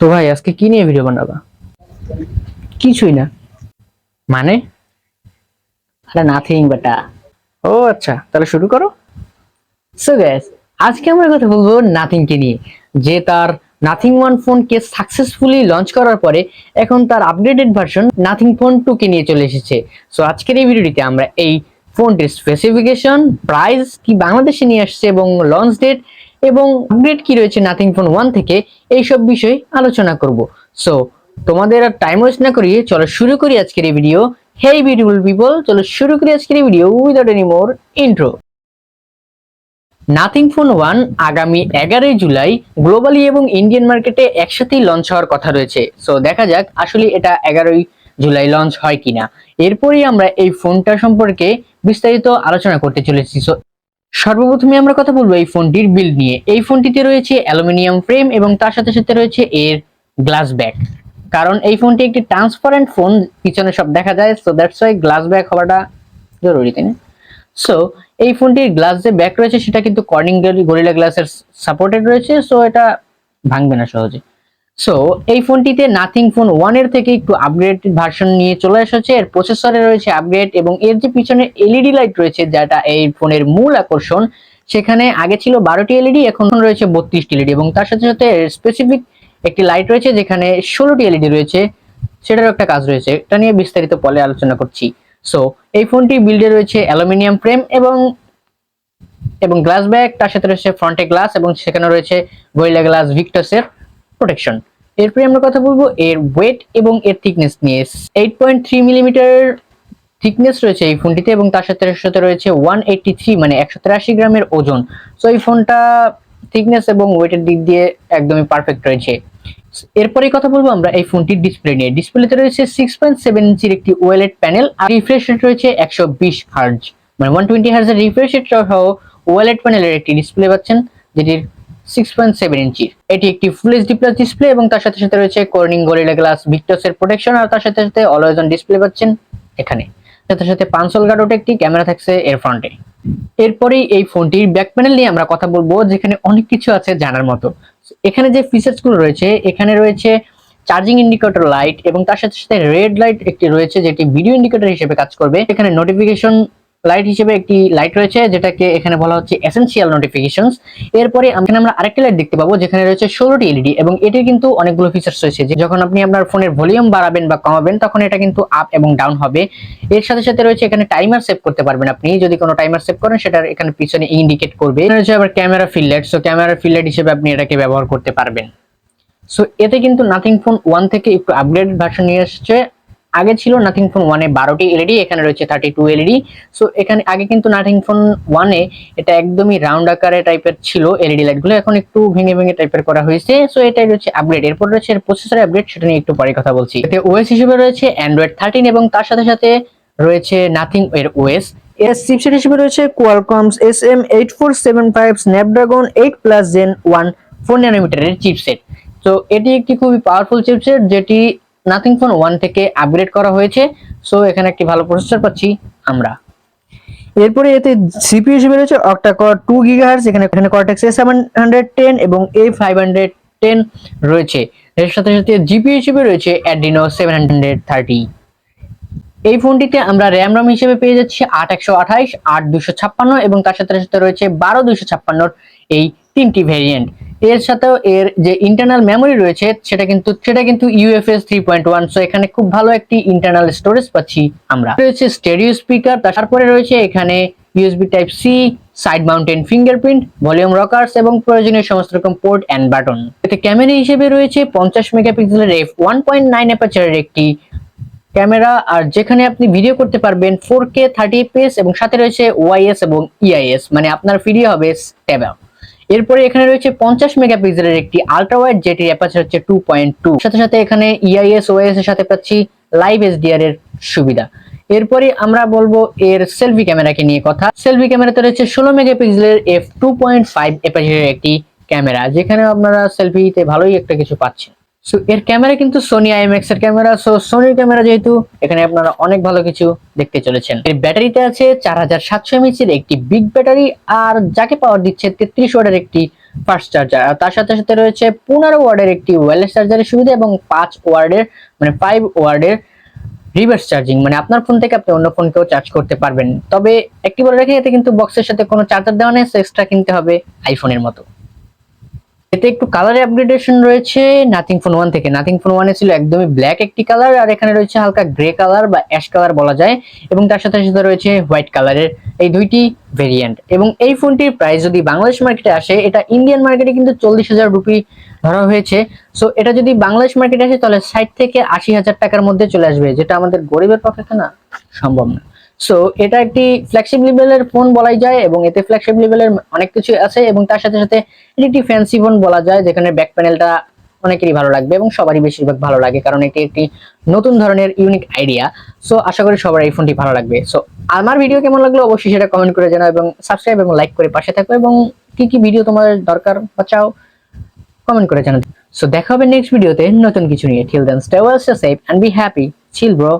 তো ভাই আজকে কি নিয়ে ভিডিও বানাবা? কিছুই না মানে? আরে নাথিং বেটা। ও আচ্ছা, তাহলে শুরু করো। সো গাইস, আজকে আমরা কথা বলবো নাথিং কে নিয়ে, যে তার নাথিং ওয়ান ফোন কে সাকসেসফুলি লঞ্চ করার পরে এখন তার আপগ্রেডেড ভার্সন নাথিং ফোন 2 কে নিয়ে চলে এসেছে। সো আজকের এই ভিডিওটিতে আমরা এই ফোনটির স্পেসিফিকেশন, প্রাইস, কি বাংলাদেশে নিয়ে আসছে এবং লঞ্চ ডেট এবং আপগ্রেড কি রয়েছে নাথিং ফোন 1 থেকে, এই সব বিষয়ে আলোচনা করব। সো তোমাদের আর টাইম ওয়েস্ট না করিয়ে চলো শুরু করি আজকের এই ভিডিও। হেই বিউটিফুল পিপল, চলো শুরু করি আজকের এই video without any more intro. Nothing phone 1 আগামী 11 জুলাই গ্লোবালি এবং ইন্ডিয়ান মার্কেটে একসাথেই লঞ্চ হওয়ার কথা রয়েছে। সো দেখা যাক আসলে এটা 11 জুলাই লঞ্চ হয় কিনা। এরপরই আমরা এই ফোনটা সম্পর্কে বিস্তারিত আলোচনা করতে চলেছি। সো সর্বপ্রথমে আমরা কথা বলবো এই ফোনটির বিল্ড নিয়ে। এই ফোনটিতে রয়েছে অ্যালুমিনিয়াম ফ্রেম এবং তার সাথে সাথে রয়েছে এর গ্লাস ব্যাক, কারণ এই ফোনটি একটি ট্রান্সপারেন্ট ফোন, পিছনে সব দেখা যায়। So that's why glass back হওয়াটা জরুরি, তাই না? সো এই ফোনটির গ্লাস যে ব্যাক রয়েছে সেটা কিন্তু কর্নিং গরিলা গ্লাসের সাপোর্টেড রয়েছে, সো এটা ভাঙবে না সহজে। সো এই ফোনটিতে নাথিং ফোন 1 এর থেকে একটু আপগ্রেড ভার্সন নিয়ে চলে এসেছে। এর প্রসেসরে রয়েছে আপগ্রেড এবং এর যে পিছনে এলইডি লাইট রয়েছে, যেটা এই ফোনের মূল আকর্ষণ, সেখানে আগে ছিল 12টি এলইডি, এখন রয়েছে 32টি এলইডি এবং তার সাথে সাথে স্পেসিফিক একটি লাইট রয়েছে যেখানে 16টি এলইডি রয়েছে, সেটারও একটা কাজ রয়েছে। এটা নিয়ে বিস্তারিত পরে আলোচনা করছি। সো এই ফোনটি বিল্ডে রয়েছে অ্যালুমিনিয়াম ফ্রেম এবং এবং গ্লাস ব্যাক, তার সাথে রয়েছে ফ্রন্টে গ্লাস এবং সেখানে রয়েছে গরিলা গ্লাস ভিক্টাসের প্রোটেকশন। এরপরে আমরা কথা বলবো এর ওয়েট এবং এর থিকনেস নিয়ে। 8.3 মিলিমিটার থিকনেস রয়েছে এই ফোনটিতে এবং তার সাথে সাথে রয়েছে 183 মানে 183 গ্রামের ওজন। সো এই ফোনটা থিকনেস এবং ওয়েটের দিক দিয়ে একদমই পারফেক্ট রয়েছে। এরপরে কথা বলবো আমরা এই ফোনটির ডিসপ্লে নিয়ে। ডিসপ্লেতে রয়েছে 6.7 ইঞ্চির একটি ওএলইডি প্যানেল আর রিফ্রেশ রেট রয়েছে 120 হার্জ, মানে 120 হার্জের রিফ্রেশ রেট সহ ওএলইডি প্যানেলের একটি ডিসপ্লে পাচ্ছেন, যেটির 6.7 ইঞ্চি। এটি একটি ফুল এইচডি প্লাস ডিসপ্লে এবং তার সাথে সাথে রয়েছে কর্নিং গরিলা গ্লাস ভিক্টাসের প্রোটেকশন আর তার সাথে সাথে অলওয়েজ অন ডিসপ্লে পাচ্ছেন এখানে। সাথে সাথে পাঁচল গার্ড একটি ক্যামেরা থাকছে এর ফ্রন্টে। এরপরেই এই ফোনটির ব্যাক প্যানেল নিয়ে আমরা কথা বলবো, যেখানে অনেক কিছু আছে জানার মতো। এখানে যে ফিচার্স গুলো রয়েছে, এখানে রয়েছে চার্জিং ইন্ডিকেটর লাইট এবং তার সাথে সাথে রেড লাইট একটি রয়েছে যেটি ভিডিও ইন্ডিকেটর হিসেবে কাজ করবে। এখানে নোটিফিকেশন লাইট হিসেবে একটি লাইট রয়েছে যেটাকে এখানে বলা হচ্ছে এসেনশিয়াল নোটিফিকেশনস। এরপরে আমরা আরেকটা লাইট দেখতে পাবো যেখানে রয়েছে 16টি এলইডি এবং এটির কিন্তু অনেকগুলো ফিচার্স রয়েছে, যে যখন আপনি আপনার ফোনের ভলিউম বাড়াবেন বা কমাবেন তখন এটা কিন্তু আপ এবং ডাউন হবে। এর সাথে সাথে রয়েছে এখানে টাইমার সেভ করতে পারবেন, আপনি যদি কোনো টাইমার সেভ করেন সেটার এখানে পিছনে ইন্ডিকেট করবে। এখানে রয়েছে আবার camera fill light, so camera fill light হিসেবে আপনি এটাকে ব্যবহার করতে পারবেন। সো এতে কিন্তু নাথিং ফোন 1 থেকে একটু আপগ্রেডেড ভার্সন নিয়ে এসেছে। আগে ছিল নাথিং ফোন 1 এ 12টি এলইডি, এখানে রয়েছে 32 এলইডি। সো এখানে আগে কিন্তু নাথিং ফোন 1 এ এটা একদমই রাউন্ড আকারে টাইপের ছিল এলইডি লাইটগুলো, এখন একটু ভেঙে ভেঙে টাইপের করা হয়েছে। সো এটাই রয়েছে আপগ্রেড। এরপর রয়েছে প্রসেসর আপগ্রেড, সেটা নিয়ে একটু পরে কথা বলছি। এতে ওএস হিসেবে রয়েছে অ্যান্ড্রয়েড 13 এবং তার সাথে সাথে রয়েছে নাথিং এর ওএস। এর চিপসেট হিসেবে রয়েছে Qualcomm's SM8475 Snapdragon 8 plus Gen 1 4 ন্যানোমিটারের চিপসেট। তো এটি একটি খুবই পাওয়ারফুল চিপসেট যেটি নাথিং ফোন 1 থেকে আপগ্রেড করা হয়েছে। সো এখানে একটি ভালো প্রসেসর পাচ্ছি আমরা। এরপরে এতে সিপিইউ হিসেবে রয়েছে অক্টা কোর 2 গিগাহার্টজ, এখানে কর্টেক্স A710 এবং A510 রয়েছে। এর সাথে সাথে জিপিইউ হিসেবে রয়েছে অ্যাড্রিনো 730। এই ফোনটিতে আমরা র্যাম রম হিসেবে পেয়ে যাচ্ছি 8128, 8256 এবং তার সাথে সাথে রয়েছে 12256 এই তিনটি ভেরিয়েন্ট। এর সাথেও এর যে ইন্টারনাল মেমোরি রয়েছে সেটা কিন্তু UFS 3.1। সো এখানে খুব ভালো একটি ইন্টারনাল স্টোরেজ পাচ্ছি আমরা। রয়েছে স্টেরিও স্পিকার, তারপরে রয়েছে এখানে USB type C, side mounted fingerprint, volume rockers এবং প্রয়োজনীয় সমস্ত রকম পোর্ট এন্ড বাটন। এতে ক্যামেরা হিসেবে রয়েছে 50 মেগাপিক্সেলের f1.9 অ্যাপারচারের একটি ক্যামেরা, আর যেখানে আপনি ভিডিও করতে পারবেন 4K 30fps এবং সাথে রয়েছে ওআইএস এবং ইআইএস, মানে আপনার ভিডিও হবে স্টেবল। এরপরে এখানে রয়েছে 50 মেগাপিক্সেলের একটি আলট্রা ওয়াইড যেটির অ্যাপারচার হচ্ছে 2.2, সাথে সাথে এখানে ইআইএস ওআইএস এর সাথে পাচ্ছি লাইভ এইচডিআর এর সুবিধা। এরপরে আমরা বলবো এর সেলফি ক্যামেরাকে নিয়ে কথা। সেলফি ক্যামেরাতে রয়েছে 16 মেগাপিক্সেলের f2.5 অ্যাপারচারের একটি ক্যামেরা, যেখানে আপনারা সেলফিতে ভালোই একটা কিছু পাচ্ছেন। সো এর ক্যামেরা কিন্তু সোনি আইএমএক্স এর ক্যামেরা। সো সোনির ক্যামেরা যেহেতু, এখানে আপনারা অনেক ভালো কিছু দেখতে চলেছেন। এর ব্যাটারিতে আছে 4700 mAh এর একটি বিগ ব্যাটারি, আর যাকে পাওয়ার দিচ্ছে 33 ওয়াটের একটি ফাস্ট চার্জার। আর তার সাথে সাথে রয়েছে 15 ওয়ার্ডের একটি ওয়্যারলেস চার্জারের সুবিধা এবং 5 ওয়ার্ডের মানে 5 ওয়ার্ডের রিভার্স চার্জিং, মানে আপনার ফোন থেকে আপনি অন্য ফোনকেও চার্জ করতে পারবেন। তবে একটি বলে রাখি, এতে কিন্তু বক্সের সাথে কোনো চার্জার দেওয়া নেই, এক্সট্রা কিনতে হবে আইফোনের মতো। এতে একটু কালারে আপগ্রেডেশন রয়েছে নাথিং ফোন 1 থেকে। নাথিং ফোন 1 এ ছিল একদমই ব্ল্যাক একটি কালার, আর এখানে রয়েছে হালকা গ্রে কালার বা অ্যাশ কালার বলা যায়, এবং তার সাথে সাথে রয়েছে হোয়াইট কালারের এই দুইটি ভেরিয়েন্ট। এবং এই ফোনটির প্রাইস যদি বাংলাদেশ মার্কেটে আসে, এটা ইন্ডিয়ান মার্কেটে কিন্তু 40,000 রুপি ধরা হয়েছে। সো এটা যদি বাংলাদেশ মার্কেটে আসে তাহলে 60 থেকে 80,000 টাকার মধ্যে চলে আসবে, যেটা আমাদের গরিবের পক্ষে না সম্ভব না। সো এটা একটি ফ্ল্যাগশিপ লেভেলের ফোন বলাই যায়, এবং এতে ফ্ল্যাগশিপ লেভেলের অনেক কিছু আছে, এবং তার সাথে সাথে এটি একটি ফ্যান্সি ফোন বলা যায়, যেখানে ব্যাক প্যানেলটা অনেকেরই ভালো লাগবে এবং সবারই বেশিরভাগ ভালো লাগে, কারণ এটি একটি নতুন ধরনের ইউনিক আইডিয়া। সো আশা করি সবার এই ফোনটি ভালো লাগবে। সো আমার ভিডিও কেমন লাগলো অবশ্যই সেটা কমেন্ট করে জানাও, এবং সাবস্ক্রাইব এবং লাইক করে পাশে থাকো, এবং কি কি ভিডিও তোমাদের দরকার বা চাও কমেন্ট করে জানাও। সো দেখা হবে নেক্সট ভিডিওতে নতুন কিছু নিয়ে। Till then stay well, stay safe and be happy. Chill bro.